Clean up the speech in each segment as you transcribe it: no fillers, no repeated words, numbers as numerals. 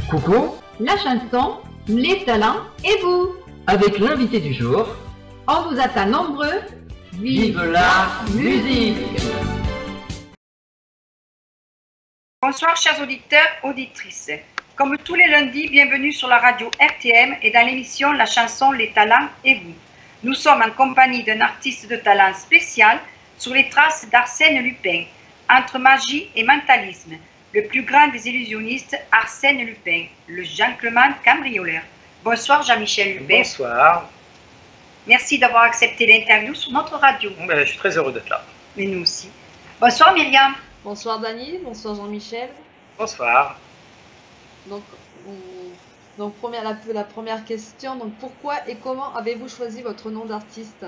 Coucou, la chanson, les talents et vous. avec l'invité du jour, On vous attend nombreux. vive la musique! Bonsoir chers auditeurs, auditrices. Comme tous les lundis, bienvenue sur la radio RTM et dans l'émission La chanson, les talents et vous. Nous sommes en compagnie d'un artiste de talent spécial sur les traces d'Arsène Lupin, entre magie et mentalisme. Le plus grand des illusionnistes, Arsène Lupin, le gentleman cambrioleur. Bonsoir Jean-Michel Lupin. Bonsoir. Merci d'avoir accepté l'interview sur notre radio. Je suis très heureux d'être là. Mais nous aussi. Bonsoir Myriam. Bonsoir Dany, bonsoir Jean-Michel. Bonsoir. Donc la première question, donc pourquoi et comment avez-vous choisi votre nom d'artiste?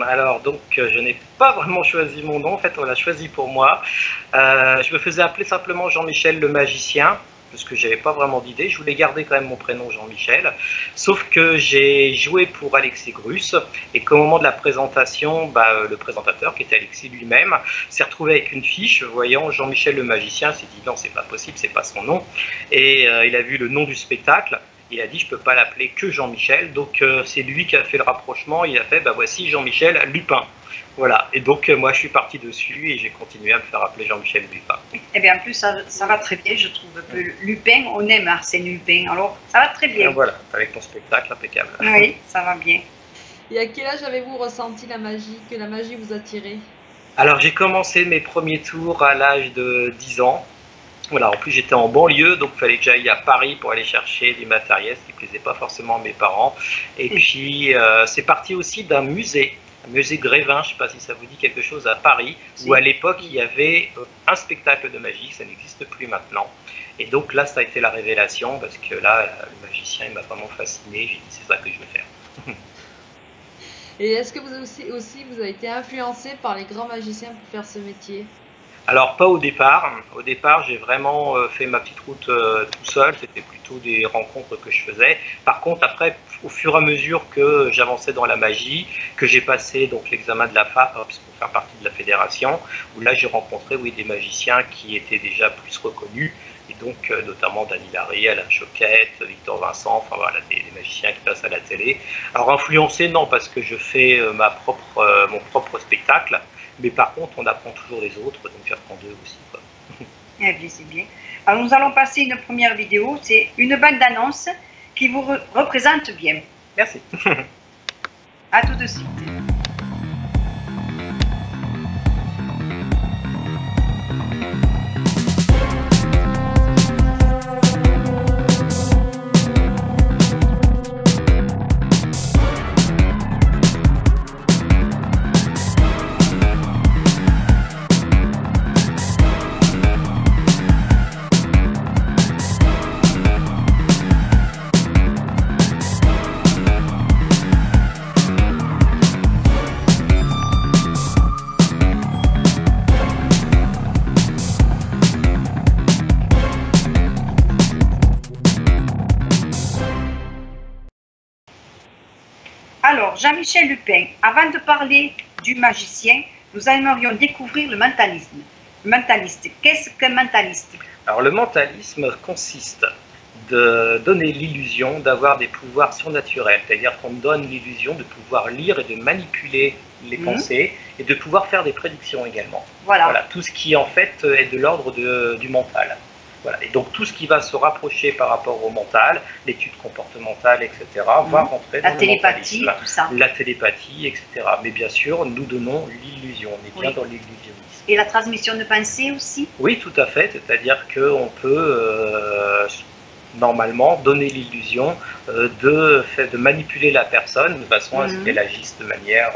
Alors donc je n'ai pas vraiment choisi mon nom, en fait on l'a choisi pour moi. Je me faisais appeler simplement Jean-Michel le magicien, parce que j'avais pas vraiment d'idée. Je voulais garder quand même mon prénom Jean-Michel, sauf que j'ai joué pour Alexis Grus et qu'au moment de la présentation, le présentateur qui était Alexis lui-même s'est retrouvé avec une fiche voyant Jean-Michel le magicien, s'est dit non c'est pas possible, c'est pas son nom, et il a vu le nom du spectacle. Il a dit je peux pas l'appeler que Jean-Michel, donc c'est lui qui a fait le rapprochement. Il a fait voici Jean-Michel Lupin, voilà, et donc moi je suis parti dessus et j'ai continué à me faire appeler Jean-Michel Lupin. Eh bien en plus ça va très bien, je trouve. Lupin, on aime Arsène Lupin, alors ça va très bien. Et voilà, avec ton spectacle impeccable. Oui, ça va bien. Et à quel âge avez-vous ressenti que la magie vous attirait? Alors j'ai commencé mes premiers tours à l'âge de 10 ans. Voilà, en plus j'étais en banlieue, donc il fallait que j'aille à Paris pour aller chercher du matériel, ce qui ne plaisait pas forcément à mes parents. Et puis c'est parti aussi d'un musée, un musée Grévin, je ne sais pas si ça vous dit quelque chose, à Paris, où à l'époque il y avait un spectacle de magie, ça n'existe plus maintenant. Et donc là ça a été la révélation, parce que là le magicien il m'a vraiment fasciné, j'ai dit c'est ça que je veux faire. Et est-ce que vous vous avez été influencé par les grands magiciens pour faire ce métier? Alors pas au départ. Au départ, j'ai vraiment fait ma petite route tout seul. C'était plutôt des rencontres que je faisais. Par contre, après, au fur et à mesure que j'avançais dans la magie, que j'ai passé donc l'examen de la FAP, puisqu'on fait partie de la fédération, où là j'ai rencontré des magiciens qui étaient déjà plus reconnus, et donc notamment Dany Larry, Alain Choquette, Victor Vincent, enfin voilà, des magiciens qui passent à la télé. Alors influencé, non, parce que je fais mon propre spectacle. Mais par contre, on apprend toujours des autres, donc j'apprends d'eux aussi, quoi. Eh bien, c'est bien. Alors, nous allons passer une première vidéo. C'est une bande-annonce qui vous représente bien. Merci. À tout de suite. Alors, Jean-Michel Lupin, avant de parler du magicien, nous aimerions découvrir le mentalisme. Le mentaliste, qu'est-ce qu'un mentaliste? Alors le mentalisme consiste de donner l'illusion d'avoir des pouvoirs surnaturels, c'est-à-dire qu'on donne l'illusion de pouvoir lire et de manipuler les pensées et de pouvoir faire des prédictions également. Voilà, tout ce qui en fait est de l'ordre du mental. Voilà. Et donc tout ce qui va se rapprocher par rapport au mental, l'étude comportementale, etc., va rentrer dans le télépathie, mentalisme. tout ça. La télépathie, etc. Mais bien sûr, nous donnons l'illusion, on est bien dans l'illusionnisme. Et la transmission de pensée aussi? Oui, tout à fait, c'est-à-dire qu'on peut normalement donner l'illusion de manipuler la personne de façon à ce qu'elle agisse de manière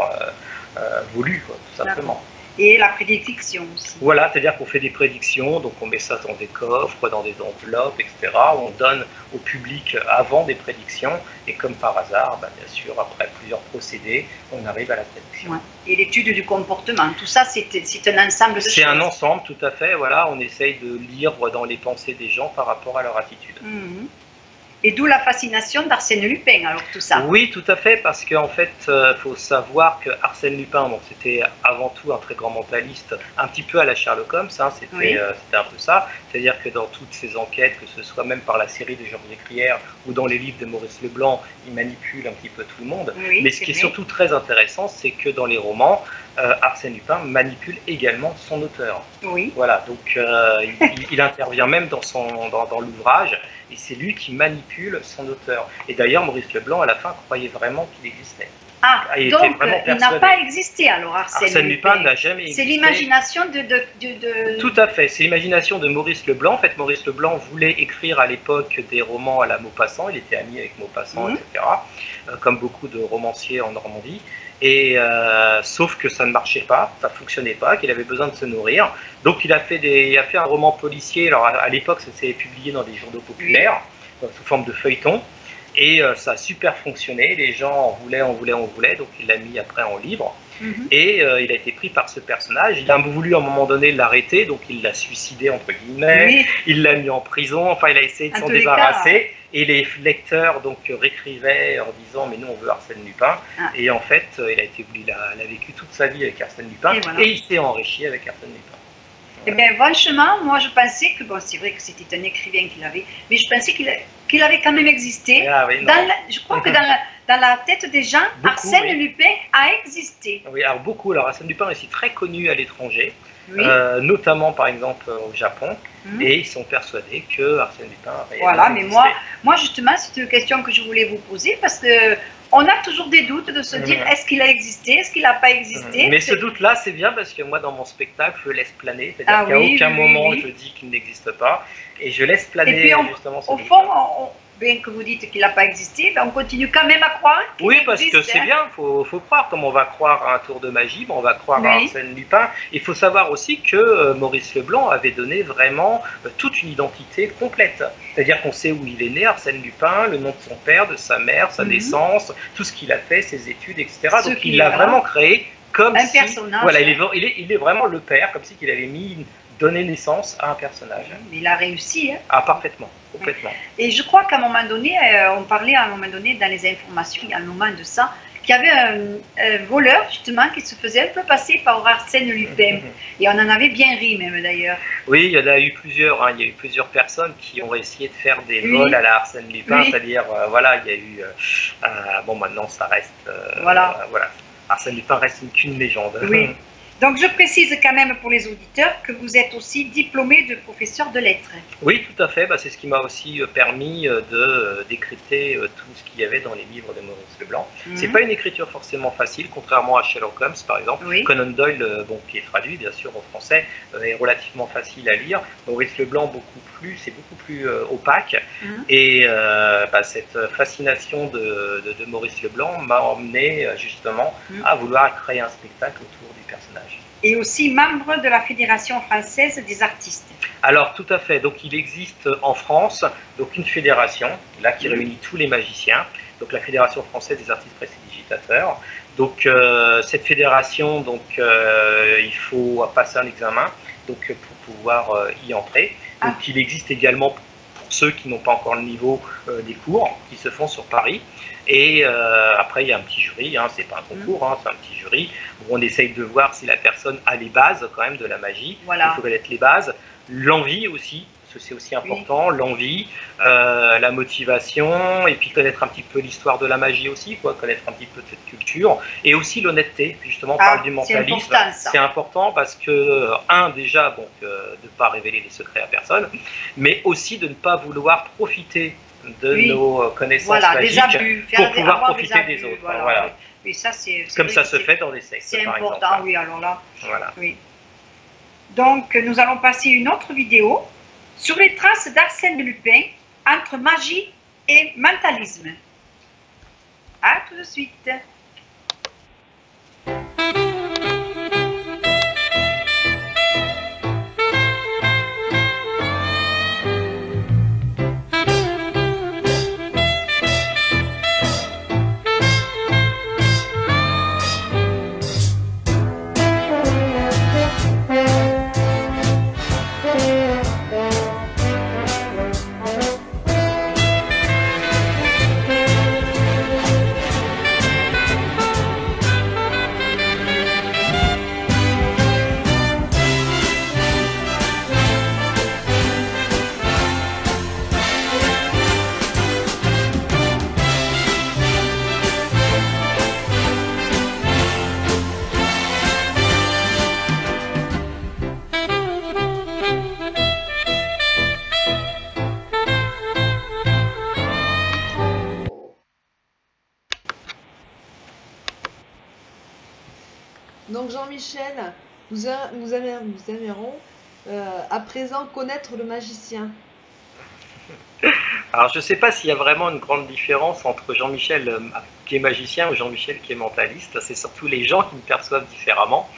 voulue, quoi, tout simplement. Et la prédiction aussi. Voilà, c'est-à-dire qu'on fait des prédictions, donc on met ça dans des coffres, dans des enveloppes, etc. On donne au public avant des prédictions, et comme par hasard, bien sûr, après plusieurs procédés, on arrive à la prédiction. Ouais. Et l'étude du comportement, tout ça, c'est un ensemble de choses. C'est un ensemble, tout à fait, voilà, on essaye de lire dans les pensées des gens par rapport à leur attitude. Et d'où la fascination d'Arsène Lupin, alors tout ça. Oui, tout à fait, parce qu'en fait, faut savoir que Arsène Lupin, donc c'était avant tout un très grand mentaliste, un petit peu à la Sherlock Holmes, hein, c'était Oui. c'était un peu ça. C'est-à-dire que dans toutes ses enquêtes, que ce soit même par la série de Georges Écrière ou dans les livres de Maurice Leblanc, il manipule un petit peu tout le monde. Oui, Mais ce qui est vrai. surtout très intéressant, c'est que dans les romans, Arsène Lupin manipule également son auteur. Oui, Voilà, donc il intervient même dans l'ouvrage, et c'est lui qui manipule son auteur. Et d'ailleurs, Maurice Leblanc, à la fin, croyait vraiment qu'il existait. ah, il était donc vraiment il n'a persuadé. pas existé alors Arsène, Arsène Lupin n'a jamais C'est existé. l'imagination de... Tout à fait, c'est l'imagination de Maurice Leblanc. En fait, Maurice Leblanc voulait écrire à l'époque des romans à la Maupassant, il était ami avec Maupassant, Mhm. etc., comme beaucoup de romanciers en Normandie. Et sauf que ça ne marchait pas, ça ne fonctionnait pas, qu'il avait besoin de se nourrir. Donc il a fait un roman policier. Alors à l'époque, ça s'est publié dans des journaux populaires, sous forme de feuilleton. Et ça a super fonctionné, les gens en voulaient, donc il l'a mis après en livre. Mhm. Et il a été pris par ce personnage. Il a voulu à un moment donné l'arrêter, donc il l'a suicidé entre guillemets, Oui, il l'a mis en prison, enfin il a essayé de En s'en tous les débarrasser. Et les lecteurs donc réécrivaient en disant mais nous on veut Arsène Lupin. Ah. Et en fait il a vécu toute sa vie avec Arsène Lupin, Et voilà. et il s'est enrichi avec Arsène Lupin. eh bien franchement, moi je pensais que, bon c'est vrai que c'était un écrivain qu'il avait, mais je pensais qu'il avait quand même existé. Ah oui, non. Je crois que dans la tête des gens, Beaucoup, Arsène oui. Lupin a existé. Oui, alors beaucoup. Alors Arsène Lupin est aussi très connu à l'étranger, Oui. notamment par exemple au Japon, Mhm. et ils sont persuadés que Arsène Lupin a réellement Voilà, mais existé. moi justement, c'est une question que je voulais vous poser parce que on a toujours des doutes de se dire est-ce qu'il a existé, est-ce qu'il n'a pas existé. Mais ce doute-là, c'est bien parce que moi, dans mon spectacle, je laisse planer. C'est-à-dire Ah qu'à oui, aucun oui, moment oui. je dis qu'il n'existe pas. Et je laisse planer Et puis, justement ce Au doute-là. fond, bien que vous dites qu'il n'a pas existé, ben, on continue quand même à croire qu'il Oui, parce existe, que c'est hein. bien, faut croire. Comme on va croire à un tour de magie, ben on va croire à Oui. Arsène Lupin. Il faut savoir aussi que Maurice Leblanc avait donné vraiment toute une identité complète. C'est-à-dire qu'on sait où il est né, Arsène Lupin, le nom de son père, de sa mère, sa Mhm. naissance, tout ce qu'il a fait, ses études, etc. Ce Donc qui il l'a est, vraiment créé comme Un si... personnage. Voilà, il est vraiment le père, comme si il avait donné naissance à un personnage. Mais il a réussi. Hein. Ah, parfaitement, complètement. Et je crois qu'à un moment donné, on parlait à un moment donné dans les informations, il y a un moment de ça, qu'il y avait un voleur justement qui se faisait un peu passer par Arsène Lupin. Et on en avait bien ri même d'ailleurs. Oui, il y en a eu plusieurs. Hein. Il y a eu plusieurs personnes qui ont essayé de faire des Oui. vols à la Arsène Lupin, Oui. c'est-à-dire, voilà, il y a eu. Bon, maintenant, ça reste. Voilà. Voilà. Arsène Lupin reste qu'une légende. Oui. Donc je précise quand même pour les auditeurs que vous êtes aussi diplômé de professeur de lettres. Oui, tout à fait. Bah, c'est ce qui m'a aussi permis de décrypter tout ce qu'il y avait dans les livres de Maurice Leblanc. C'est pas une écriture forcément facile, contrairement à Sherlock Holmes, par exemple. Oui. Conan Doyle, qui est traduit bien sûr en français, est relativement facile à lire. Maurice Leblanc, c'est beaucoup plus opaque. Mhm. Et cette fascination de Maurice Leblanc m'a emmené justement Mhm. à vouloir créer un spectacle autour du personnage. Et aussi membre de la Fédération française des artistes. Alors tout à fait, donc il existe en France donc une fédération là qui réunit tous les magiciens, donc la Fédération française des artistes prestidigitateurs. Donc cette fédération, donc il faut passer un examen donc pour pouvoir y entrer. Donc il existe également pour ceux qui n'ont pas encore le niveau des cours qui se font sur Paris. Et après, il y a un petit jury, hein, c'est pas un concours, hein, c'est un petit jury où on essaye de voir si la personne a les bases quand même de la magie. Voilà. Il faut connaître les bases, l'envie aussi, parce que c'est aussi important, l'envie, la motivation, et puis connaître un petit peu l'histoire de la magie aussi, quoi, connaître un petit peu de cette culture, et aussi l'honnêteté, justement on parle du mentalisme. C'est important parce que, déjà, donc, de ne pas révéler les secrets à personne, mais aussi de ne pas vouloir profiter de nos connaissances magiques pour pouvoir profiter des autres. Voilà. Et ça, c'est comme ça se fait dans les sectes, c'est par important, exemple. oui, alors là. Voilà. Oui. Donc, nous allons passer une autre vidéo sur les traces d'Arsène Lupin entre magie et mentalisme. À tout de suite. Donc Jean-Michel, nous aimerons à présent connaître le magicien. Alors je ne sais pas s'il y a vraiment une grande différence entre Jean-Michel qui est magicien ou Jean-Michel qui est mentaliste. C'est surtout les gens qui me perçoivent différemment.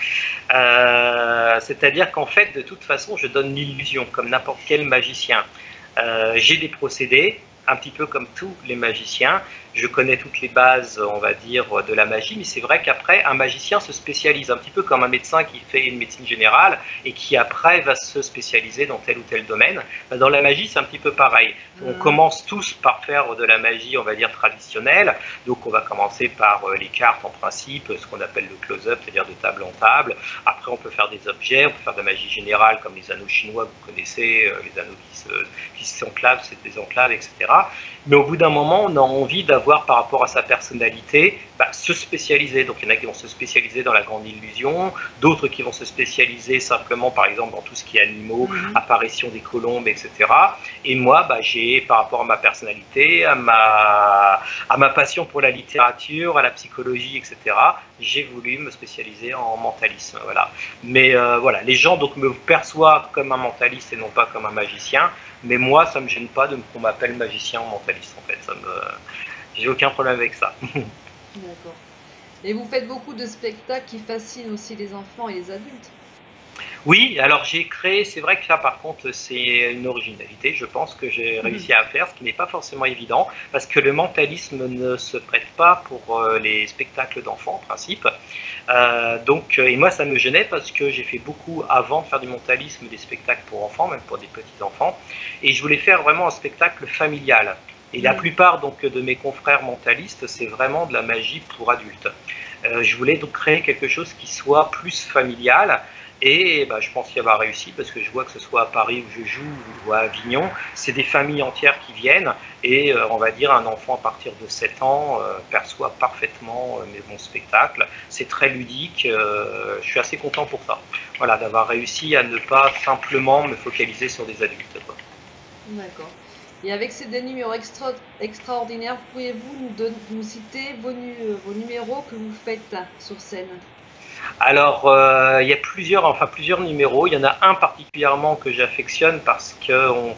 C'est-à-dire qu'en fait, de toute façon, je donne l'illusion, comme n'importe quel magicien. J'ai des procédés, un petit peu comme tous les magiciens. Je connais toutes les bases, on va dire, de la magie, mais c'est vrai qu'après, un magicien se spécialise, un petit peu comme un médecin qui fait une médecine générale et qui après va se spécialiser dans tel ou tel domaine. Dans la magie, c'est un petit peu pareil. On commence tous par faire de la magie, on va dire, traditionnelle. Donc on va commencer par les cartes en principe, ce qu'on appelle le close-up, c'est-à-dire de table en table. Après, on peut faire des objets, on peut faire de la magie générale comme les anneaux chinois, vous connaissez, les anneaux qui s'enclavent, c'est des enclaves, etc. Mais au bout d'un moment, on a envie d'avoir, par rapport à sa personnalité, se spécialiser. Donc il y en a qui vont se spécialiser dans la grande illusion, d'autres qui vont se spécialiser simplement, par exemple, dans tout ce qui est animaux, apparition des colombes, etc. Et moi, j'ai, par rapport à ma personnalité, à ma passion pour la littérature, à la psychologie, etc., j'ai voulu me spécialiser en mentalisme. Voilà. Mais voilà, les gens donc me perçoivent comme un mentaliste et non pas comme un magicien. Mais moi, ça ne me gêne pas qu'on m'appelle magicien ou mentaliste, en fait. J'ai aucun problème avec ça. D'accord. Et vous faites beaucoup de spectacles qui fascinent aussi les enfants et les adultes. Oui, alors j'ai créé, c'est vrai que là par contre c'est une originalité, je pense que j'ai réussi à faire, ce qui n'est pas forcément évident, parce que le mentalisme ne se prête pas pour les spectacles d'enfants en principe. Et moi ça me gênait parce que j'ai fait beaucoup avant de faire du mentalisme, des spectacles pour enfants, même pour des petits enfants, et je voulais faire vraiment un spectacle familial. Et la plupart donc de mes confrères mentalistes, c'est vraiment de la magie pour adultes. Je voulais donc créer quelque chose qui soit plus familial. Et je pense y avoir réussi parce que je vois que ce soit à Paris où je joue ou à Avignon, c'est des familles entières qui viennent et on va dire un enfant à partir de 7 ans perçoit parfaitement mon spectacle. C'est très ludique, je suis assez content pour ça. Voilà, d'avoir réussi à ne pas simplement me focaliser sur des adultes. D'accord. Et avec ces numéros extraordinaires, pourriez-vous nous citer vos numéros que vous faites sur scène? Alors, il y a plusieurs numéros. Il y en a un particulièrement que j'affectionne parce qu'on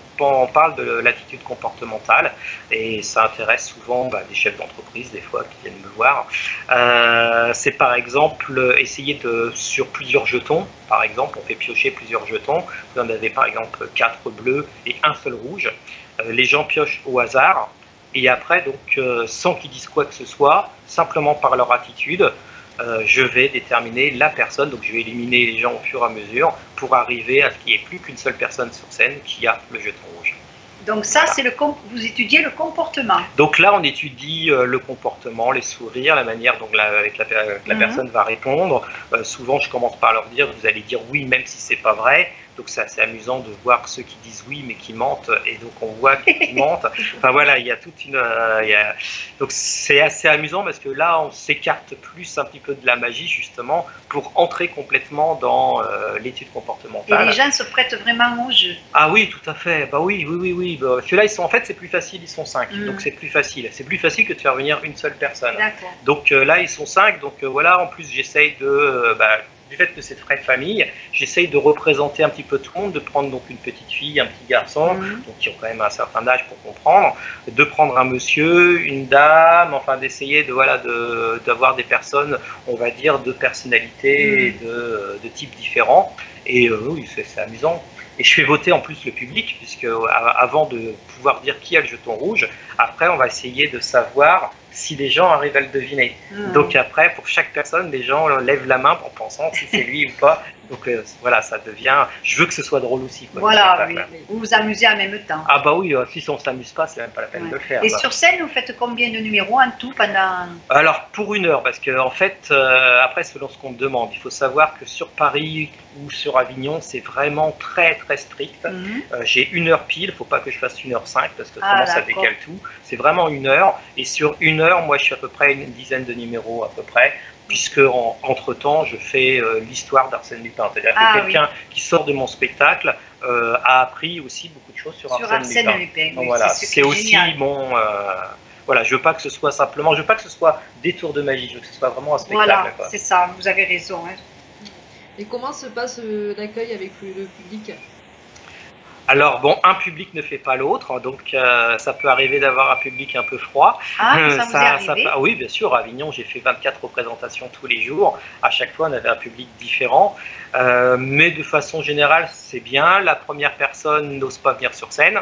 parle de l'attitude comportementale et ça intéresse souvent des chefs d'entreprise, des fois, qui viennent me voir. C'est par exemple essayer sur plusieurs jetons, par exemple, on fait piocher plusieurs jetons. Vous en avez par exemple 4 bleus et un seul rouge. Les gens piochent au hasard et après, donc, sans qu'ils disent quoi que ce soit, simplement par leur attitude, je vais déterminer la personne, donc je vais éliminer les gens au fur et à mesure pour arriver à ce qu'il n'y ait plus qu'une seule personne sur scène qui a le jeton rouge. Donc ça, c'est vous étudiez le comportement. Donc là, on étudie le comportement, les sourires, la manière dont la personne va répondre. Souvent, je commence par leur dire, vous allez dire oui même si c'est pas vrai. Donc c'est assez amusant de voir ceux qui disent oui mais qui mentent et donc on voit qu'ils mentent. Enfin voilà, il y a toute une... Donc c'est assez amusant parce que là on s'écarte plus un petit peu de la magie justement pour entrer complètement dans l'étude comportementale. Et les gens se prêtent vraiment au jeu. Ah oui, tout à fait. Oui. Ceux-là, en fait c'est plus facile, ils sont 5. Donc c'est plus facile. C'est plus facile que de faire venir une seule personne. D'accord. Donc là ils sont 5. Donc voilà, en plus j'essaye de... du fait que c'est très famille, j'essaye de représenter un petit peu tout le monde, de prendre donc une petite fille, un petit garçon, donc qui ont quand même un certain âge pour comprendre, de prendre un monsieur, une dame, enfin d'essayer d'avoir des personnes, on va dire, de personnalités et de types différents. Et oui, c'est amusant. Et je fais voter en plus le public, puisque avant de pouvoir dire qui a le jeton rouge, après on va essayer de savoir si les gens arrivent à le deviner. Donc après, pour chaque personne, les gens lèvent la main en pensant si c'est lui ou pas. Donc voilà, ça devient... Je veux que ce soit drôle aussi. Voilà, oui. Vous vous amusez en même temps. Ah oui, si on ne s'amuse pas, c'est même pas la peine de le faire. Et sur scène, vous faites combien de numéros en tout pendant... Alors pour 1 heure, parce que en fait, après selon ce qu'on me demande, il faut savoir que sur Paris ou sur Avignon, c'est vraiment très très strict. J'ai 1 heure pile, il ne faut pas que je fasse 1h05 parce que sinon ça décale tout. C'est vraiment 1 heure. Et sur 1 heure, moi je suis à peu près une dizaine de numéros à peu près. Puisque entre-temps, je fais l'histoire d'Arsène Lupin. C'est-à-dire que quelqu'un qui sort de mon spectacle a appris aussi beaucoup de choses sur Arsène Lupin. Donc, voilà, c'est aussi mon... voilà, je veux pas que ce soit simplement... Je veux pas que ce soit des tours de magie, je veux que ce soit vraiment un spectacle. Voilà, c'est ça, vous avez raison. Et comment se passe l'accueil avec le public? Alors bon, un public ne fait pas l'autre, donc ça peut arriver d'avoir un public un peu froid. Ah, ça vous est arrivé? Oui, bien sûr, à Avignon, j'ai fait 24 représentations tous les jours. À chaque fois, on avait un public différent. Mais de façon générale, c'est bien. La première personne n'ose pas venir sur scène.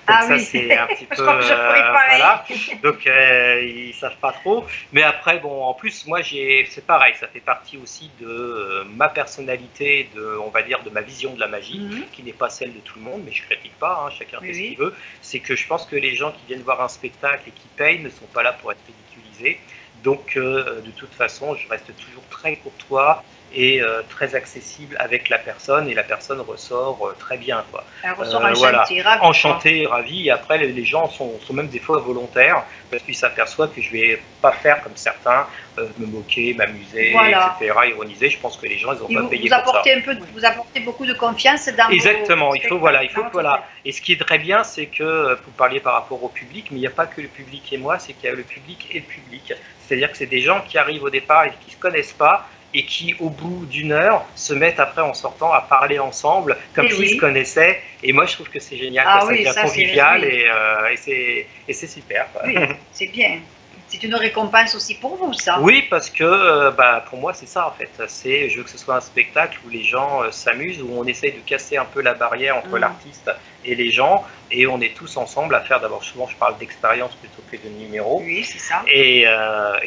Donc ça, oui. c'est un petit peu... Je crois que je ferais pareil. Voilà. Donc, ils savent pas trop. Mais après, bon, en plus, moi, c'est pareil. Ça fait partie aussi de ma personnalité, on va dire, de ma vision de la magie, qui n'est pas celle de tout le monde. Mais je critique pas, hein, chacun fait ce qu'il veut. C'est que je pense que les gens qui viennent voir un spectacle et qui payent ne sont pas là pour être ridiculisés. Donc, de toute façon, je reste toujours très courtois et très accessible avec la personne, et la personne ressort très bien, quoi. Elle ressort enchantée, ravie. Enchantée et ravie. Et après, les gens sont même des fois volontaires, parce qu'ils s'aperçoivent que je vais pas faire comme certains, me moquer, m'amuser, etc., ironiser. Je pense que les gens, ils n'ont pas payé pour ça. Vous apportez beaucoup de confiance dans Exactement, vos il faut, voilà. Et ce qui est très bien, c'est que vous parliez par rapport au public, mais il n'y a pas que le public et moi, c'est qu'il y a le public et le public. C'est-à-dire que c'est des gens qui arrivent au départ et qui ne se connaissent pas, et qui, au bout d'une heure, se mettent après en sortant à parler ensemble, comme s'ils se connaissaient. Et moi, je trouve que c'est génial, ça devient convivial, et c'est super, quoi. Oui, c'est bien. C'est une récompense aussi pour vous, ça. Oui, parce que pour moi, c'est ça, en fait. Je veux que ce soit un spectacle où les gens s'amusent, où on essaye de casser un peu la barrière entre l'artiste et les gens, et on est tous ensemble à faire, d'abord, souvent je parle d'expérience plutôt que de numéros. Oui, c'est ça. Et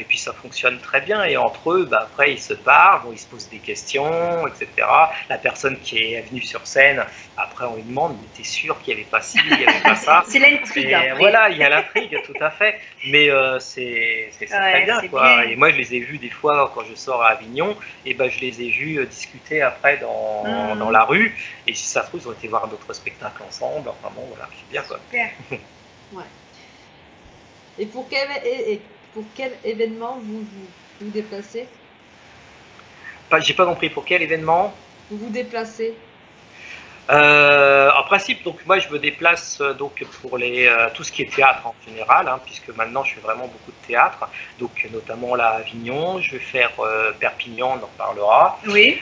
puis ça fonctionne très bien, et entre eux, après ils se parlent, ils se posent des questions, etc. La personne qui est venue sur scène, après on lui demande, mais t'es sûr qu'il n'y avait pas ci, il n'y avait pas ça? C'est l'intrigue. Voilà, il y a l'intrigue, tout à fait. Mais c'est très bien, quoi. Et moi je les ai vus des fois quand je sors à Avignon, et je les ai vus discuter après dans la rue, et si ça se trouve, ils ont été voir d'autres spectacles ensemble. Enfin bon, voilà, c'est bien, quoi. Super. Ouais. Et pour quel événement vous déplacez? J'ai pas compris, pour quel événement vous vous déplacez? En principe, donc moi je me déplace donc pour tout ce qui est théâtre en général, hein, puisque maintenant je fais vraiment beaucoup de théâtre, donc notamment là à Avignon, je vais faire Perpignan, on en parlera. Oui.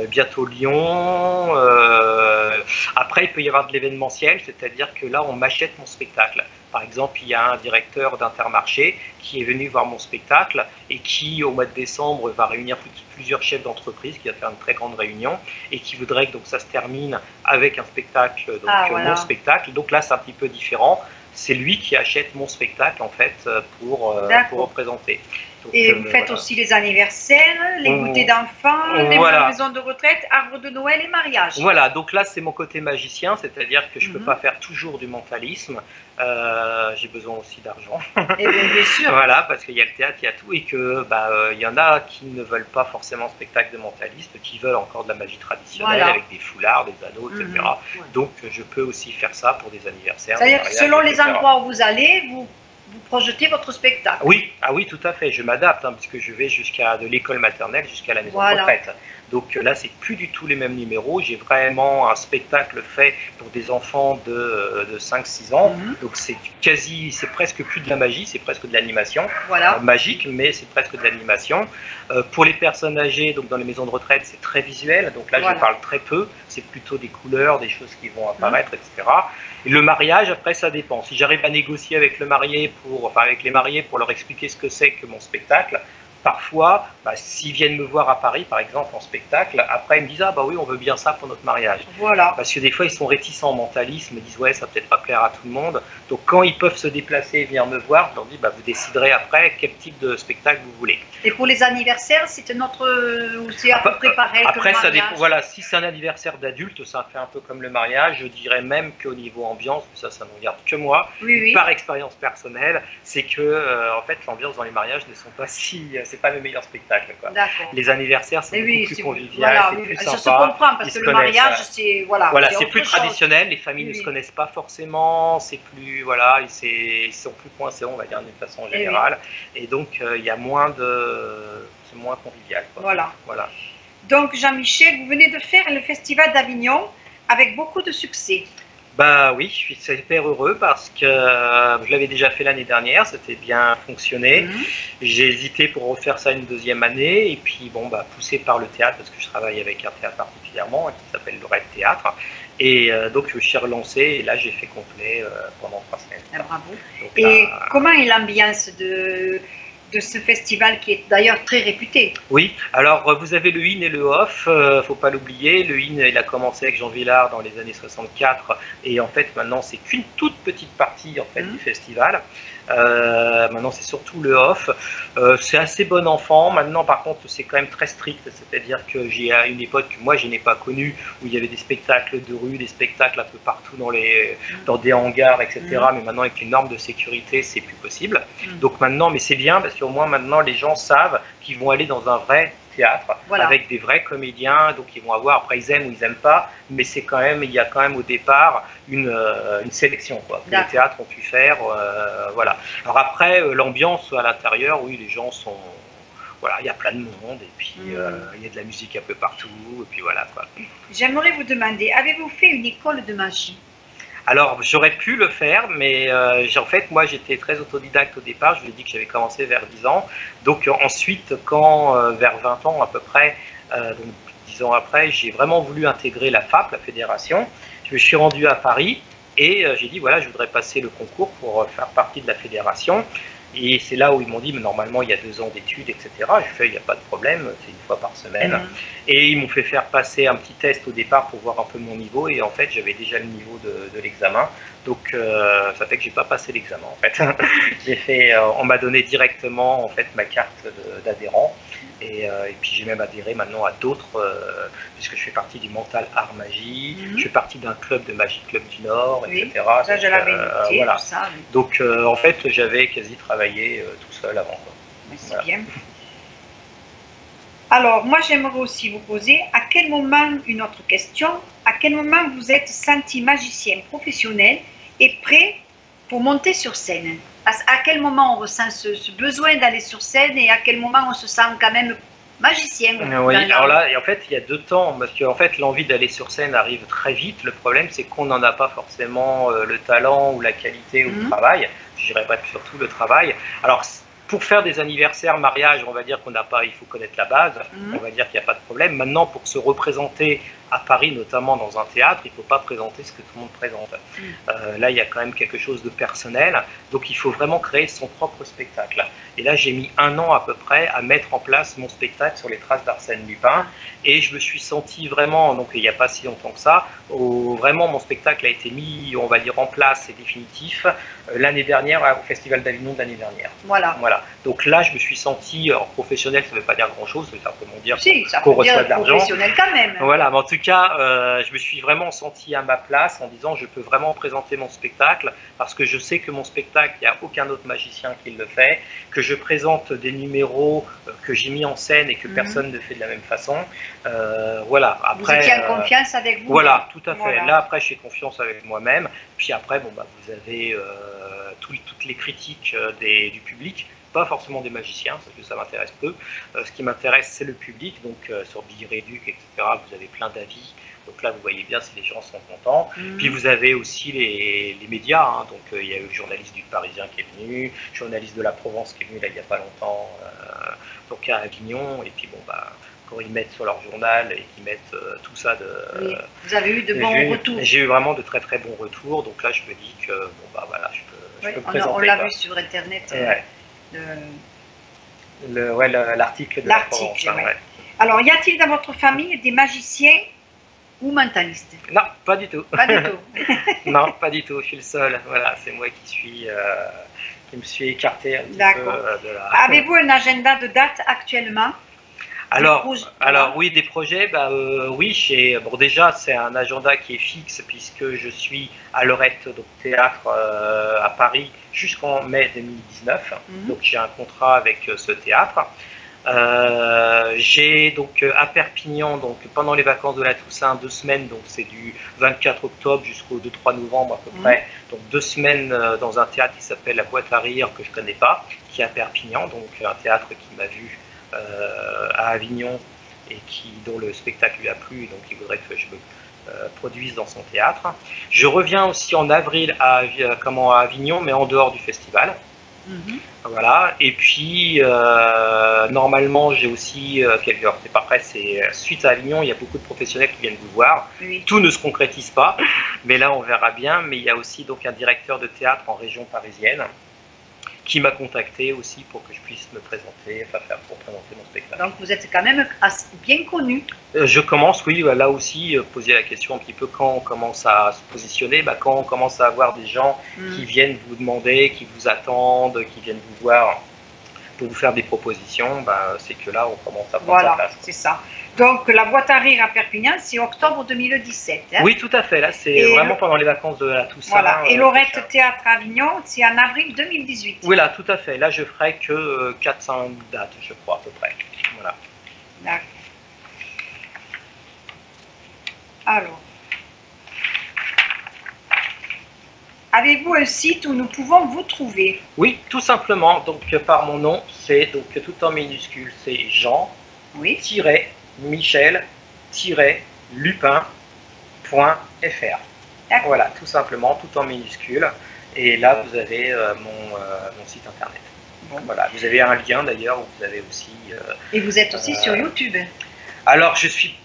Bientôt Lyon. Après, il peut y avoir de l'événementiel, c'est-à-dire que là on m'achète mon spectacle. Par exemple, il y a un directeur d'Intermarché qui est venu voir mon spectacle et qui, au mois de décembre, va réunir plusieurs chefs d'entreprise, qui va faire une très grande réunion, et qui voudrait que donc, ça se termine avec un spectacle, donc mon spectacle. Donc là, c'est un petit peu différent. C'est lui qui achète mon spectacle, en fait, pour représenter. Donc, et vous faites aussi les anniversaires, les goûters d'enfants, les maisons de retraite, arbres de Noël et mariages. Voilà, donc là c'est mon côté magicien, c'est-à-dire que je ne peux pas faire toujours du mentalisme, j'ai besoin aussi d'argent. Et bien sûr. Voilà, parce qu'il y a le théâtre, il y a tout, et que il y en a qui ne veulent pas forcément spectacle de mentalisme, qui veulent encore de la magie traditionnelle avec des foulards, des anneaux, etc. Donc je peux aussi faire ça pour des anniversaires. C'est-à-dire que selon les endroits où vous allez, vous projetez votre spectacle. Oui, oui, tout à fait. Je m'adapte, puisque je vais de l'école maternelle jusqu'à la maison de retraite. Donc là, c'est plus du tout les mêmes numéros. J'ai vraiment un spectacle fait pour des enfants de 5-6 ans. Donc c'est presque plus de la magie, c'est presque de l'animation. Magique, mais c'est presque de l'animation. Pour les personnes âgées, donc dans les maisons de retraite, c'est très visuel. Donc là, je parle très peu. C'est plutôt des couleurs, des choses qui vont apparaître, etc. Et le mariage, après, ça dépend. Si j'arrive à négocier avec les mariés pour leur expliquer ce que c'est que mon spectacle, parfois, s'ils viennent me voir à Paris, par exemple, en spectacle, après, ils me disent « Ah, oui, on veut bien ça pour notre mariage. » Parce que des fois, ils sont réticents au mentalisme, ils disent « Ouais, ça va peut-être pas plaire à tout le monde. » Donc, quand ils peuvent se déplacer et venir me voir, je leur dis « Vous déciderez après quel type de spectacle vous voulez. » Et pour les anniversaires, c'est à peu près pareil après, que le mariage. Ça dépend. Voilà, si c'est un anniversaire d'adulte, ça fait un peu comme le mariage. Je dirais même qu'au niveau ambiance, ça ne regarde que moi, par expérience personnelle, c'est que en fait, l'ambiance dans les mariages ne sont pas c'est pas le meilleur spectacle, quoi. Les anniversaires, c'est beaucoup plus convivial, c'est plus sympa. Ça se comprend, parce que le mariage, c'est c'est plus traditionnel, les familles ne se connaissent pas forcément, c'est plus, ils sont plus coincés, on va dire, d'une façon générale, et donc il y a c'est moins convivial, quoi. Voilà. Donc Jean-Michel, vous venez de faire le Festival d'Avignon avec beaucoup de succès. Bah oui, je suis super heureux parce que je l'avais déjà fait l'année dernière, c'était bien fonctionné. J'ai hésité pour refaire ça une deuxième année et puis bon bah poussé par le théâtre parce que je travaille avec un théâtre particulièrement qui s'appelle le Red Théâtre et donc je suis relancé et là j'ai fait complet pendant 3 semaines. Ah, bravo. Donc, Et là, comment est l'ambiance de ce festival qui est d'ailleurs très réputé? oui, alors vous avez le in et le off, faut pas l'oublier. Le in, il a commencé avec Jean Vilar dans les années 64 et en fait maintenant c'est qu'une toute petite partie en fait du festival. Maintenant c'est surtout le off. C'est assez bon enfant. Maintenant par contre c'est quand même très strict, c'est-à-dire que j'ai à une époque que moi je n'ai pas connue où il y avait des spectacles de rue, des spectacles un peu partout dans des hangars, etc. Mais maintenant avec les normes de sécurité c'est plus possible. Donc maintenant, mais c'est bien parce qu'au moins maintenant les gens savent qu'ils vont aller dans un vrai théâtre avec des vrais comédiens, donc ils vont avoir, après ils aiment ou ils n'aiment pas, mais c'est quand même, il y a quand même au départ une sélection quoi, que les théâtres ont pu faire, voilà. Alors après l'ambiance à l'intérieur, oui les gens sont, voilà, il y a plein de monde et puis il y a de la musique un peu partout et puis voilà quoi. J'aimerais vous demander, avez-vous fait une école de magie? Alors, j'aurais pu le faire, mais en fait, moi, j'étais très autodidacte au départ. Je vous ai dit que j'avais commencé vers 10 ans. Donc, ensuite, quand, vers 20 ans à peu près, donc 10 ans après, j'ai vraiment voulu intégrer la FAP, la fédération. Je me suis rendu à Paris et j'ai dit, voilà, je voudrais passer le concours pour faire partie de la fédération. Et c'est là où ils m'ont dit, mais normalement, il y a 2 ans d'études, etc. J'ai fait, il n'y a pas de problème, c'est 1 fois par semaine. Et ils m'ont fait faire passer un petit test au départ pour voir un peu mon niveau. Et en fait, j'avais déjà le niveau de l'examen. Donc, ça fait que j'ai pas passé l'examen, en fait. J'ai fait, on m'a donné directement, en fait, ma carte d'adhérent. Et puis, j'ai même adhéré maintenant à d'autres, puisque je fais partie du Mental Art Magie. Je fais partie d'un club de Magie Club du Nord, etc. Ça, je l'avais noté, voilà. tout ça. Donc, en fait, j'avais quasi travaillé tout seul avant. C'est bien. Alors, moi, j'aimerais aussi vous poser, à quel moment, une autre question, à quel moment vous êtes senti magicien professionnel et prêt pour monter sur scène? À quel moment on ressent ce besoin d'aller sur scène et à quel moment on se sent quand même magicien? Oui, alors là, en fait, il y a 2 temps, parce qu'en fait, l'envie d'aller sur scène arrive très vite. Le problème, c'est qu'on n'en a pas forcément le talent ou la qualité ou le travail. Je dirais pas surtout le travail. Alors, pour faire des anniversaires, mariages, on va dire qu'on n'a pas, il faut connaître la base, on va dire qu'il n'y a pas de problème. Maintenant, pour se représenter à Paris, notamment dans un théâtre, il ne faut pas présenter ce que tout le monde présente. Là, il y a quand même quelque chose de personnel, donc il faut vraiment créer son propre spectacle. Et là, j'ai mis 1 an à peu près à mettre en place mon spectacle sur les traces d'Arsène Lupin, et je me suis senti vraiment, donc il n'y a pas si longtemps que ça, vraiment mon spectacle a été mis, on va dire, en place et définitif l'année dernière, au Festival d'Avignon de l'année dernière. Voilà. Donc là, je me suis senti, alors professionnel, ça ne veut pas dire grand-chose, ça veut simplement dire qu'on reçoit de l'argent. Professionnel quand même. Voilà, mais en tout cas, je me suis vraiment senti à ma place en disant je peux vraiment présenter mon spectacle parce que je sais que mon spectacle, il n'y a aucun autre magicien qui le fait, que je présente des numéros que j'ai mis en scène et que personne ne fait de la même façon. Voilà. Après, vous étiez en confiance avec vous? Voilà, tout à fait. Voilà. Là, après, j'ai confiance avec moi-même. Puis après, bon, bah, vous avez toutes les critiques du public. Pas forcément des magiciens, parce que ça m'intéresse peu. Ce qui m'intéresse, c'est le public, donc sur Billy Reduc, etc. Vous avez plein d'avis. Donc là, vous voyez bien si les gens sont contents. Puis vous avez aussi les médias. Hein. Donc il y a eu le journaliste du Parisien qui est venu, le journaliste de la Provence qui est venu là il n'y a pas longtemps, donc à Avignon. Et puis bon, bah, quand ils mettent sur leur journal et qu'ils mettent tout ça oui. Vous avez eu de bons retours? J'ai eu vraiment de très très bons retours. Donc là, je me dis que bon, bah, voilà, je peux présenter. On l'a vu sur Internet. L'article de la Provence. Ouais. Alors, y a-t-il dans votre famille des magiciens ou mentalistes? Non, pas du tout. Pas du tout. Non, pas du tout. Je suis le seul. Voilà, c'est moi qui me suis écarté un petit peu de la... Avez-vous un agenda de date actuellement? Alors oui, des projets, bah, oui, bon, déjà c'est un agenda qui est fixe puisque je suis à Lorette, donc théâtre à Paris jusqu'en mai 2019, donc j'ai un contrat avec ce théâtre. J'ai donc à Perpignan, donc pendant les vacances de la Toussaint, 2 semaines, donc c'est du 24 octobre jusqu'au 2-3 novembre à peu près, donc 2 semaines dans un théâtre qui s'appelle la Boîte à Rire, que je ne connais pas, qui est à Perpignan, donc un théâtre qui m'a vu à Avignon et dont le spectacle lui a plu, donc il voudrait que je produise dans son théâtre. Je reviens aussi en avril à Avignon, mais en dehors du festival. Voilà, et puis normalement j'ai aussi quelques heures, c'est pas prêt, c'est suite à Avignon, il y a beaucoup de professionnels qui viennent vous voir. Oui. Tout ne se concrétise pas, mais là on verra bien. Mais il y a aussi donc un directeur de théâtre en région parisienne qui m'a contacté aussi pour que je puisse me présenter, pour présenter mon spectacle. Donc vous êtes quand même bien connu. Je commence, oui, là aussi, poser la question un petit peu quand on commence à se positionner, quand on commence à avoir des gens qui viennent vous demander, qui vous attendent, qui viennent vous voir pour vous faire des propositions, c'est que là on commence à prendre sa place. C'est ça. Donc la boîte à rire à Perpignan, c'est octobre 2017. Hein. Oui, tout à fait, là c'est vraiment pendant les vacances de la Toussaint. Voilà, et Lorette Théâtre à Avignon, c'est en avril 2018. Oui, là, tout à fait, là je ferai que 400 dates, je crois, à peu près. Voilà. D'accord. Alors, avez-vous un site où nous pouvons vous trouver? Oui, tout simplement, donc par mon nom, c'est donc tout en minuscule, c'est Jean-Michel-Lupin.fr. Voilà, tout simplement, tout en minuscule. Et là, vous avez mon site internet. Bon, voilà, vous avez un lien d'ailleurs où vous avez aussi. Et vous êtes aussi sur YouTube. Alors, je suis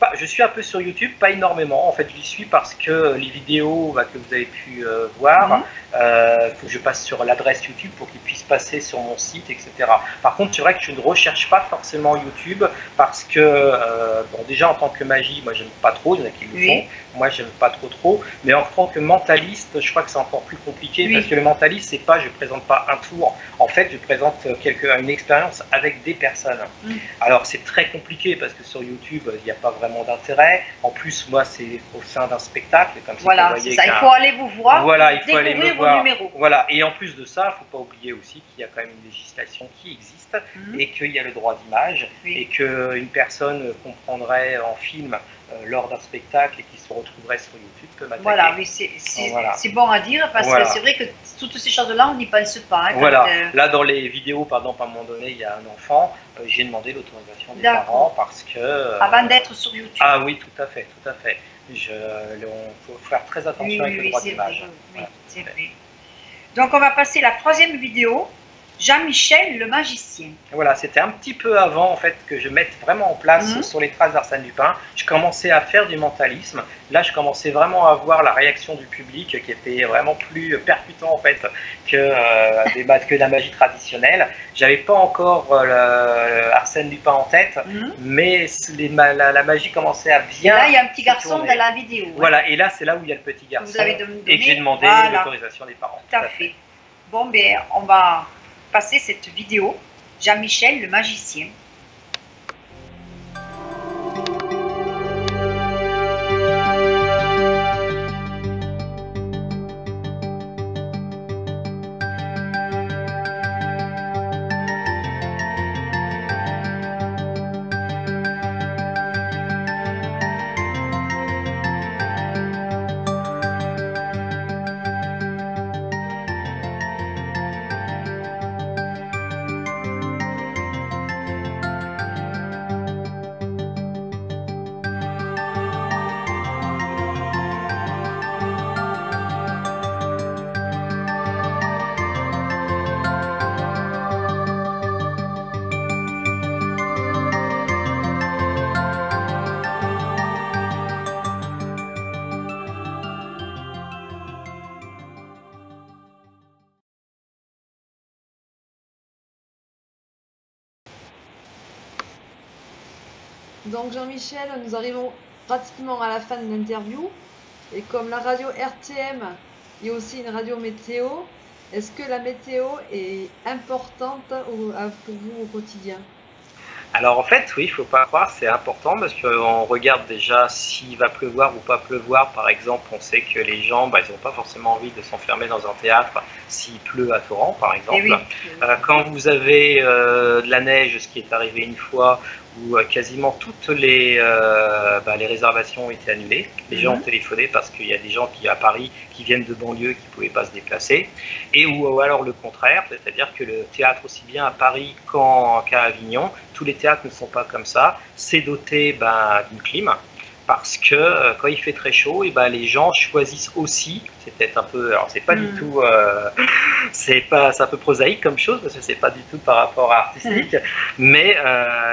un peu sur YouTube, pas énormément. En fait, j'y suis parce que les vidéos que vous avez pu voir, faut que je passe sur l'adresse YouTube pour qu'ils puissent passer sur mon site, etc. Par contre, c'est vrai que je ne recherche pas forcément YouTube parce que, bon, déjà en tant que magie, moi, j'aime pas trop. Il y en a qui le font. Moi, j'aime pas trop. Mais en tant que mentaliste, je crois que c'est encore plus compliqué parce que le mentaliste, c'est pas, je présente pas un tour. En fait, je présente une expérience avec des personnes. Alors, c'est très compliqué parce que sur YouTube, il n'y a pas vraiment d'intérêt. En plus, moi, c'est au sein d'un spectacle. Comme voilà, c'est ça. Il faut aller vous voir. Voilà, il faut aller me voir. Numéros. Voilà, et en plus de ça, il ne faut pas oublier aussi qu'il y a quand même une législation qui existe et qu'il y a le droit d'image et qu'une personne qu'on prendrait en film lors d'un spectacle et qui se retrouverait sur YouTube peut m'attaquer. Voilà, oui, c'est bon à dire parce que c'est vrai que toutes ces choses-là, on n'y pense pas. Hein, voilà, là dans les vidéos, par exemple, à un moment donné, il y a un enfant, j'ai demandé l'autorisation des parents parce que... Avant d'être sur YouTube. Ah oui, tout à fait, tout à fait. Il faut faire très attention avec le droit d'image. Oui, c'est vrai. Donc on va passer la troisième vidéo, Jean-Michel le magicien. Voilà, c'était un petit peu avant en fait que je mette vraiment en place sur les traces d'Arsène Lupin. Je commençais à faire du mentalisme. Là, je commençais vraiment à voir la réaction du public qui était vraiment plus percutant en fait que la magie traditionnelle. J'avais pas encore Arsène Lupin en tête, mais la magie commençait à bien. Et là, il y a un petit garçon dans la vidéo. Voilà, et là, c'est là où il y a le petit garçon. Vous avez donné, et que j'ai demandé l'autorisation des parents. Tout à fait. Bon, ben, on va passer cette vidéo, Jean-Michel le magicien. Donc Jean-Michel, nous arrivons pratiquement à la fin de l'interview. Et comme la radio RTM est aussi une radio météo, est-ce que la météo est importante pour vous au quotidien? Alors en fait, oui, il ne faut pas croire, c'est important parce qu'on regarde déjà s'il va pleuvoir ou pas pleuvoir. Par exemple, on sait que les gens, ils n'ont pas forcément envie de s'enfermer dans un théâtre s'il pleut à torrent, par exemple. Quand vous avez de la neige, ce qui est arrivé une fois, où quasiment toutes les réservations ont été annulées. Les gens ont téléphoné parce qu'il y a des gens à Paris qui viennent de banlieue qui ne pouvaient pas se déplacer. Ou alors le contraire, c'est-à-dire que le théâtre, aussi bien à Paris qu'à Avignon, tous les théâtres ne sont pas comme ça. C'est doté d'une clim. parce que quand il fait très chaud, et ben les gens choisissent aussi, c'est peut-être un peu, alors c'est pas du tout, c'est un peu prosaïque comme chose, parce que c'est pas du tout par rapport à artistique, mais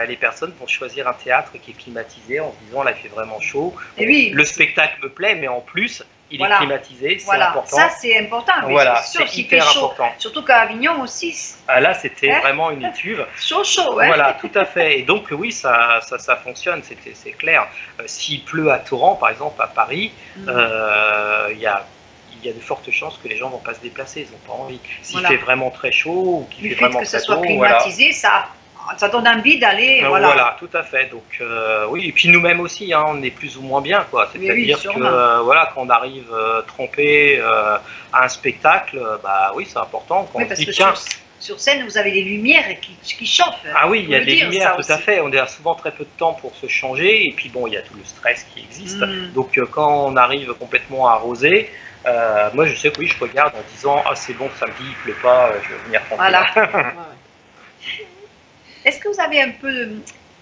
les personnes vont choisir un théâtre qui est climatisé en se disant là il fait vraiment chaud, Et oui, le spectacle me plaît, mais en plus il Voilà. est climatisé, c'est voilà, important. ça c'est important. Mais Voilà, c'est sûr, c'est s'il fait hyper chaud, important. surtout qu'à Avignon aussi, Ah, là c'était Hein vraiment une étuve. chaud, hein. Voilà, tout à fait. Et donc oui, ça fonctionne, c'est clair. S'il pleut à torrent, par exemple à Paris, il y a de fortes chances que les gens vont pas se déplacer, ils n'ont pas envie. S'il Voilà. fait vraiment très chaud ou qu'il Du fait fait vraiment que ça très soit chaud, climatisé, ça donne envie d'aller. voilà, tout à fait. Donc oui, et puis nous-mêmes aussi, hein, on est plus ou moins bien, quoi. Oui, C'est-à-dire sûrement. que voilà, quand on arrive trempé à un spectacle, bah oui, c'est important. Quand Oui, on parce se dit, que tiens, sur scène, vous avez des lumières qui chauffent. ah oui, il y a Faut le des dire, lumières, ça tout à aussi. fait. On a souvent très peu de temps pour se changer, et puis bon, il y a tout le stress qui existe. Mm. Donc quand on arrive complètement arrosé, moi je sais que oui, je regarde en disant ah c'est bon, samedi il pleut pas, je vais venir tranquille. Voilà. Ouais, ouais. Est-ce que vous avez un peu,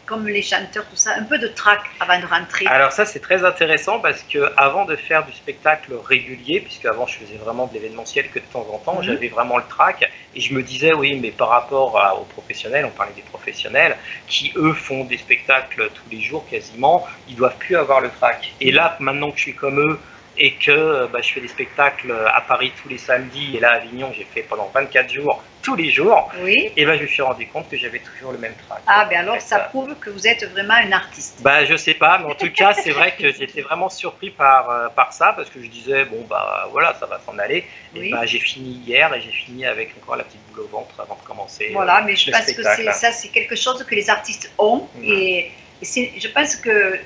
comme les chanteurs, tout ça, un peu de trac avant de rentrer? Alors ça c'est très intéressant parce que avant de faire du spectacle régulier, puisque avant je faisais vraiment de l'événementiel que de temps en temps, j'avais vraiment le trac et je me disais oui mais par rapport aux professionnels, on parlait des professionnels qui eux font des spectacles tous les jours quasiment, ils doivent plus avoir le trac. Et là maintenant que je suis comme eux et que je fais des spectacles à Paris tous les samedis et là à Avignon j'ai fait pendant 24 jours tous les jours, Oui. et je me suis rendu compte que j'avais toujours le même trac. Ah, ben alors En fait, ça prouve que vous êtes vraiment un artiste. je sais pas, mais en tout cas, c'est vrai que j'étais vraiment surpris par ça, parce que je disais, bon, voilà, ça va s'en aller. Oui. Et j'ai fini hier, et j'ai fini avec encore la petite boule au ventre avant de commencer. Voilà, mais je le pense que spectacle. c'est quelque chose que les artistes ont. Et je pense que,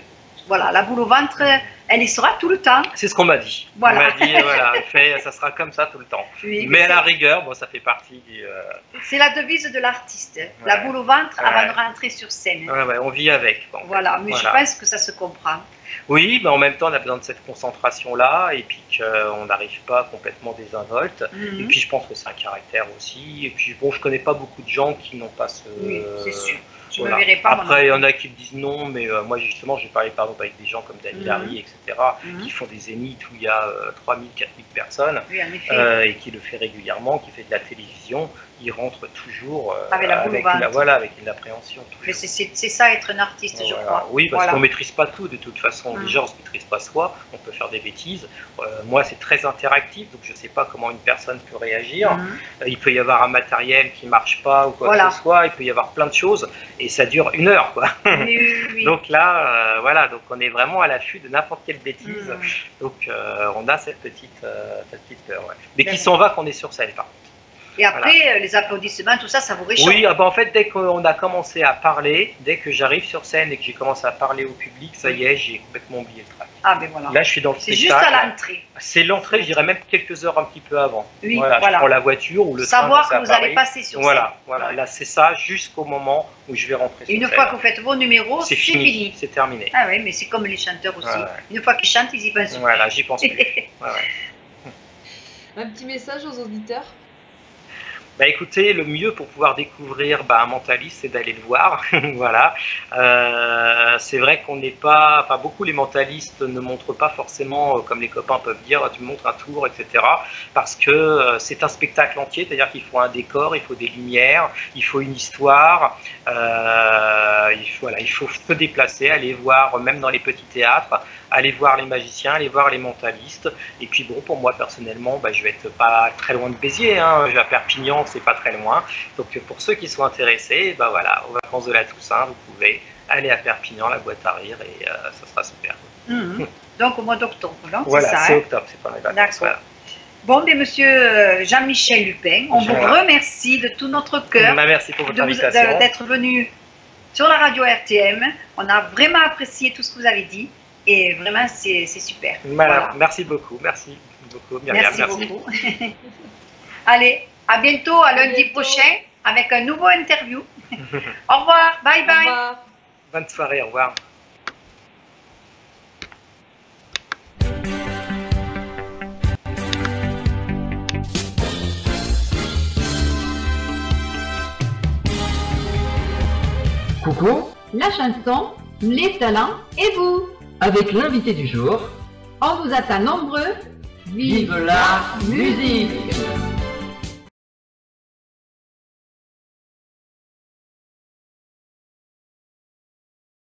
voilà, la boule au ventre, elle y sera tout le temps. C'est ce qu'on m'a dit. Voilà. On m'a dit, voilà, ça sera comme ça tout le temps. Oui, mais à c'est- la rigueur, bon, ça fait partie du... C'est la devise de l'artiste. La Ouais. boule au ventre avant Ouais. de rentrer sur scène. ouais, on vit avec. En fait. Voilà, mais Voilà. je pense que ça se comprend. Oui, mais en même temps, on a besoin de cette concentration-là, et puis qu'on n'arrive pas complètement désinvolte. Et puis je pense que c'est un caractère aussi. Et puis bon, je connais pas beaucoup de gens qui n'ont pas ce. Oui, c'est sûr. Je voilà. me verrai pas. moi Après, il y non en a qui me disent non, mais moi justement, j'ai parlé par exemple avec des gens comme Daniel Mhm. Harry, etc., Mhm. qui font des zéniths où il y a 3000, 4000 personnes, plus. Oui, en effet. et qui le fait régulièrement, qui fait de la télévision. Il rentre toujours Avec la boule au ventre. avec une appréhension. Mais toujours. c'est ça être un artiste, je Voilà. crois. Oui, parce Voilà. qu'on maîtrise pas tout de toute façon. Mm. Déjà, on se maîtrise pas soi, on peut faire des bêtises. Moi, c'est très interactif, donc je sais pas comment une personne peut réagir. Mhm. Il peut y avoir un matériel qui marche pas ou quoi Voilà. que ce soit. Il peut y avoir plein de choses et ça dure 1 heure, quoi. Oui. Donc là, voilà, donc on est vraiment à l'affût de n'importe quelle bêtise. Mhm. Donc on a cette petite peur, ouais. Mais qui D'accord. s'en va quand on est sur scène, par contre. Et après, les applaudissements, tout ça, ça vous réchauffe. Oui, en fait, dès qu'on a commencé à parler, dès que j'arrive sur scène et que j'ai commencé à parler au public, ça y est, j'ai complètement oublié le track. Ah, ben voilà. Là, je suis dans le C'est juste spectacle. à l'entrée. C'est l'entrée, je dirais même quelques heures un petit peu avant. Oui, voilà. voilà. Je prends la voiture ou le train Savoir quand que c'est vous à allez Paris. passer sur Voilà, scène. voilà. Ouais. Là, c'est ça jusqu'au moment où je vais rentrer sur Et une scène. fois que vous faites vos numéros, c'est fini. C'est terminé. Ah oui, mais c'est comme les chanteurs aussi. Ouais. Une fois qu'ils chantent, ils y pensent. Voilà, j'y pense plus. Ouais, ouais. Un petit message aux auditeurs. Écoutez, le mieux pour pouvoir découvrir un mentaliste, c'est d'aller le voir. Voilà. C'est vrai qu'on n'est pas, beaucoup les mentalistes ne montrent pas forcément, comme les copains peuvent dire, tu me montres un tour, etc. Parce que c'est un spectacle entier, c'est-à-dire qu'il faut un décor, il faut des lumières, il faut une histoire, il faut se déplacer, aller voir, même dans les petits théâtres, aller voir les magiciens, aller voir les mentalistes. Et puis bon, pour moi personnellement, je vais être pas très loin de Béziers, hein. Je vais à Perpignan, c'est pas très loin. Donc pour ceux qui sont intéressés, voilà, aux vacances de la Toussaint, vous pouvez aller à Perpignan, la boîte à rire, et ça sera super. Mhm. Donc au mois d'octobre, non? Voilà, c'est ça. c'est Hein? octobre, c'est pas les vacances. D'accord. Voilà. Bon, bien, monsieur Jean-Michel Lupin, on vous Voilà. remercie de tout notre cœur Merci pour votre de vous- invitation. d'être venu sur la radio RTM. On a vraiment apprécié tout ce que vous avez dit et vraiment, c'est super. Voilà. Merci beaucoup, merci beaucoup, Myriam, Merci beaucoup. Allez, à bientôt, à lundi bientôt. prochain avec un nouveau interview. Au revoir, bye Au bye. revoir. Bonne soirée, au revoir. Coucou, la chanson, les talents et vous. avec l'invité du jour. On vous attend nombreux. Vive la musique!